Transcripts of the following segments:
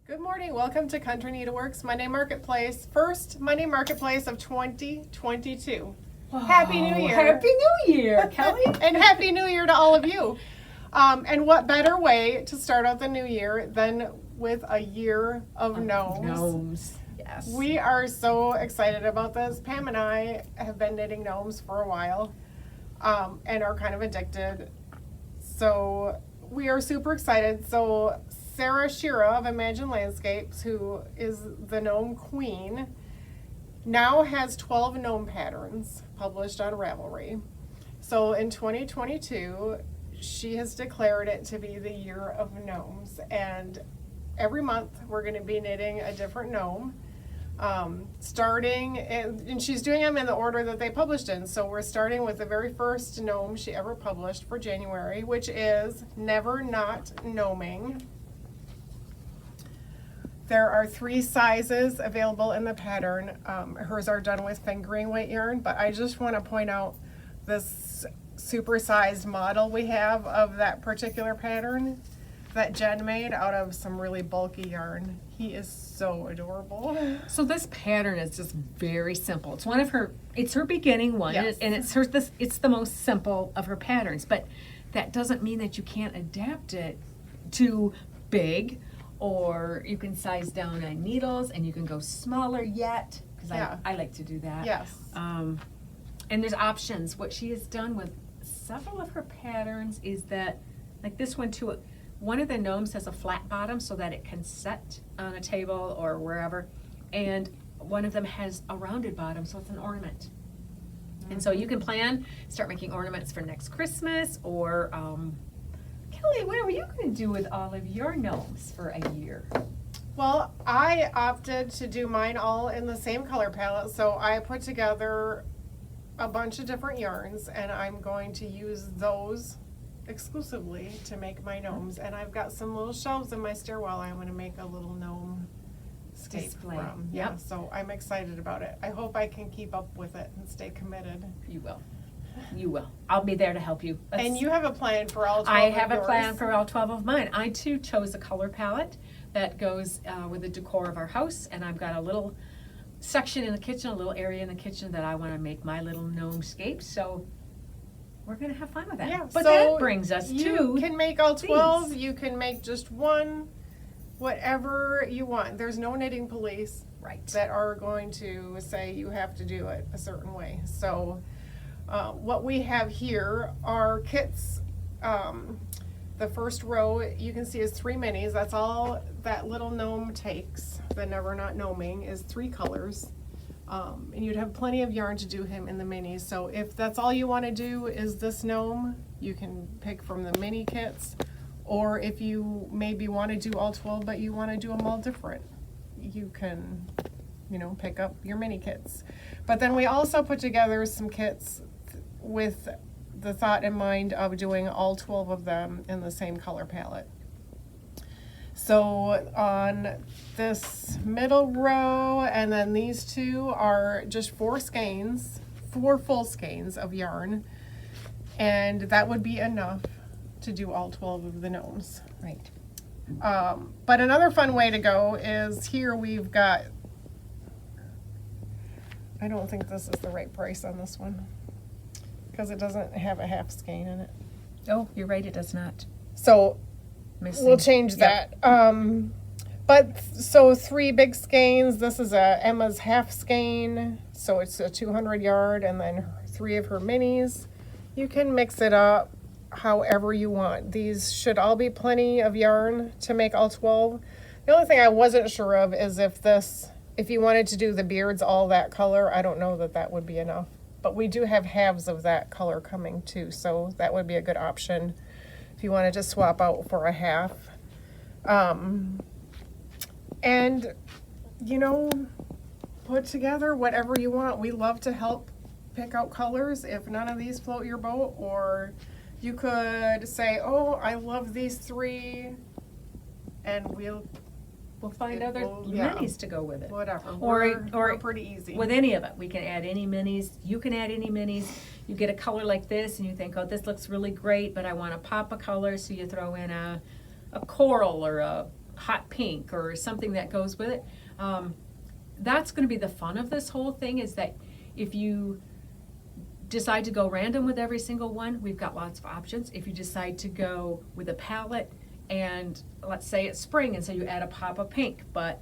Good morning. Welcome to Country Needleworks Monday Marketplace. First Monday Marketplace of 2022. Wow. Happy New Year. Happy New Year, Kelly. And Happy New Year to all of you. And what better way to start out the new year than with a year of gnomes? Gnomes. Yes. We are so excited about this. Pam and I have been knitting gnomes for a while and are kind of addicted. So we are super excited. So Sarah Shira of Imagine Landscapes, who is the gnome queen, now has 12 gnome patterns published on Ravelry. So in 2022, she has declared it to be the year of gnomes. And every month we're going to be knitting a different gnome. And she's doing them in the order that they published in. So we're starting with the very first gnome she ever published for January, which is Never Not Gnoming. There are 3 sizes available in the pattern. Hers are done with fingering weight yarn, but I just want to point out this supersized model we have of that particular pattern that Jen made out of some really bulky yarn. He is so adorable. So this pattern is just very simple. It's one of her. It's her beginning one, Yes. and it's her. It's the most simple of her patterns. But that doesn't mean that you can't adapt it to big, or you can size down on needles, and you can go smaller yet. Because Yeah. I like to do that. Yes. And there's options. What she has done with several of her patterns is that, like this one too, one of the gnomes has a flat bottom so that it can set on a table or wherever, and one of them has a rounded bottom so it's an ornament. And so you can start making ornaments for next Christmas, or Kelly, what are you going to do with all of your gnomes for a year? Well, I opted to do mine all in the same color palette, so I put together a bunch of different yarns, and I'm going to use those exclusively to make my gnomes. And I've got some little shelves in my stairwell I'm going to make a little gnome scape Display. from. Yep. Yeah, so I'm excited about it. I hope I can keep up with it and stay committed. You will. You will. I'll be there to help you. And you have a plan for all 12 I of have a yours. plan for all 12 of mine. I too chose a color palette that goes with the decor of our house, and I've got a little section in the kitchen, a little area in the kitchen that I want to make my little gnome scape. So we're going to have fun with that. Yeah, But so that brings us you to can make all 12, these. you can make just one, whatever you want. There's no knitting police Right. that are going to say you have to do it a certain way. So what we have here are kits. The first row you can see is 3 minis. That's all that little gnome takes. The Never Not Gnoming is 3 colors. And you'd have plenty of yarn to do him in the minis. So if that's all you want to do is this gnome, you can pick from the mini kits. Or if you maybe want to do all 12 but you want to do them all different, you can, pick up your mini kits. But then we also put together some kits with the thought in mind of doing all 12 of them in the same color palette. So on this middle row, and then these 2 are just 4 skeins, 4 full skeins of yarn, and that would be enough to do all 12 of the gnomes. Right. But another fun way to go is here we've got, I don't think this is the right price on this one, because it doesn't have a half skein in it. Oh, you're right. It does not. So Missing. we'll change that. So 3 big skeins. This is Emma's half skein, so it's a 200 yard, and then 3 of her minis. You can mix it up however you want. These should all be plenty of yarn to make all 12. The only thing I wasn't sure of is if you wanted to do the beards all that color, I don't know that would be enough. But we do have halves of that color coming too, so that would be a good option if you wanted to swap out for a half. And, put together whatever you want. We love to help pick out colors if none of these float your boat, or you could say, oh, I love these 3, and we'll find other yeah. minis to go with it. Whatever. Or we're pretty easy. With any of it. We can add any minis. You can add any minis. You get a color like this and you think, oh, this looks really great, but I want to pop a color, so you throw in a coral or a hot pink or something that goes with it. That's going to be the fun of this whole thing, is that if you decide to go random with every single one, we've got lots of options. If you decide to go with a palette, and let's say it's spring, and so you add a pop of pink, but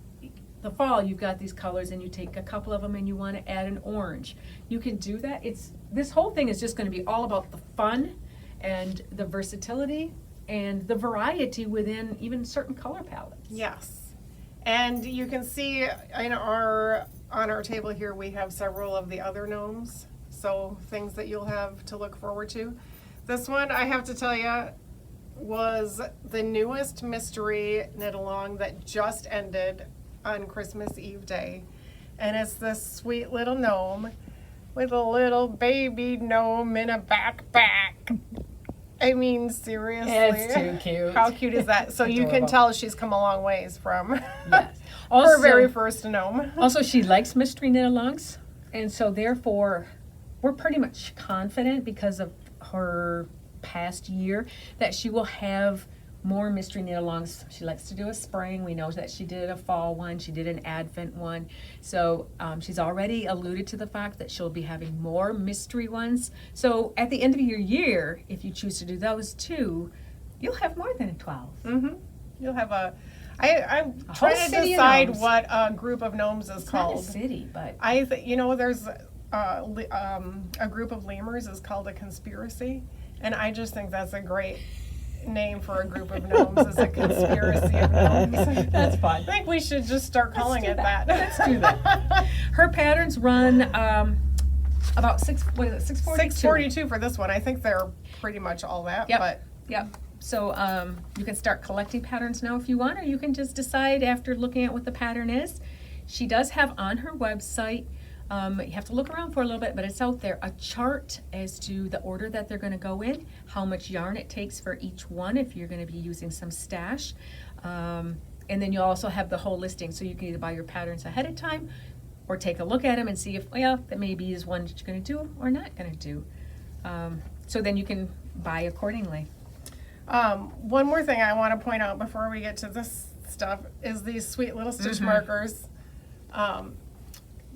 the fall you've got these colors and you take a couple of them and you want to add an orange, you can do that. This whole thing is just going to be all about the fun and the versatility and the variety within even certain color palettes. Yes. And you can see on our table here, we have several of the other gnomes. So things that you'll have to look forward to. This one, I have to tell you, was the newest mystery knit along that just ended on Christmas Eve day. And it's this sweet little gnome with a little baby gnome in a backpack. I mean, seriously. It's too cute. How cute is that? So you can tell she's come a long ways from Yes. her very first gnome. Also, she likes mystery knit-alongs, and so therefore, we're pretty much confident, because of her past year, that she will have more mystery knit-alongs. She likes to do a spring. We know that she did a fall one. She did an Advent one. So she's already alluded to the fact that she'll be having more mystery ones. So at the end of your year, if you choose to do those too, you'll have more than 12. Mm-hmm. You'll have I'm A trying whole to city of decide gnomes. what a group of gnomes is It's called. not a city, but There's a group of lemurs is called a conspiracy, and I just think that's a great name for a group of gnomes, is a conspiracy of gnomes. That's fun. I think we should just start calling it that. Let's do that. Her patterns run about 642? 642 for this one. I think they're pretty much all that. Yep. But Yep. So you can start collecting patterns now if you want, or you can just decide after looking at what the pattern is. She does have on her website, you have to look around for a little bit, but it's out there, a chart as to the order that they're going to go in, how much yarn it takes for each one if you're going to be using some stash. And then you also have the whole listing, so you can either buy your patterns ahead of time or take a look at them and see if, that maybe is one that you're going to do or not going to do. So then you can buy accordingly. one more thing I want to point out before we get to this stuff is these sweet little stitch markers.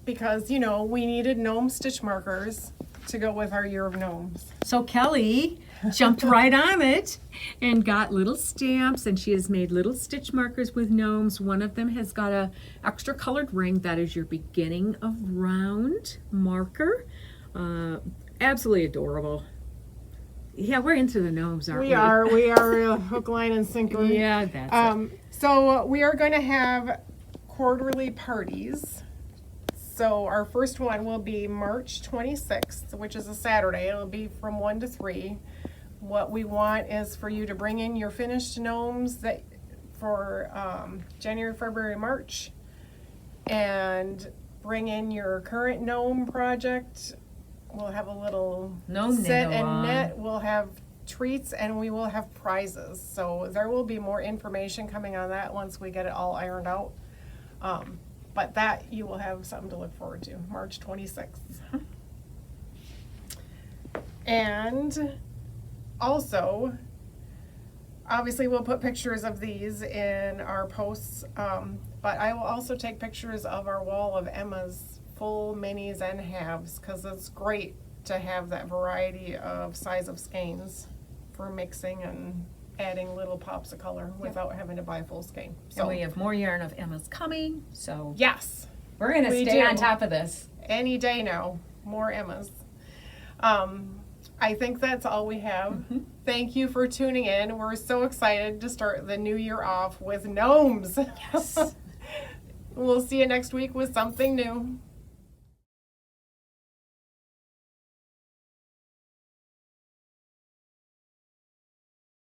Because, we needed gnome stitch markers to go with our year of gnomes. So Kelly jumped right on it and got little stamps, and she has made little stitch markers with gnomes. One of them has got a extra colored ring. That is your beginning of round marker. Absolutely adorable. Yeah, we're into the gnomes, aren't we? We are hook, line, and sinker. Yeah, that's it. So we are going to have quarterly parties. So our first one will be March 26th, which is a Saturday. It'll be from 1 to 3. What we want is for you to bring in your finished gnomes for January, February, March, and bring in your current gnome project. We'll have a little Gnome sit knit and along. knit. We'll have treats, and we will have prizes. So there will be more information coming on that once we get it all ironed out. But that you will have something to look forward to, March 26th. And also, obviously we'll put pictures of these in our posts, but I will also take pictures of our wall of Emma's full minis and halves, because it's great to have that variety of size of skeins for mixing and adding little pops of color without having to buy a full skein. And we have more yarn of Emma's coming, so Yes. we're going to We stay do. on top of this. Any day now, more Emmas. I think that's all we have. Thank you for tuning in. We're so excited to start the new year off with gnomes. Yes. We'll see you next week with something new.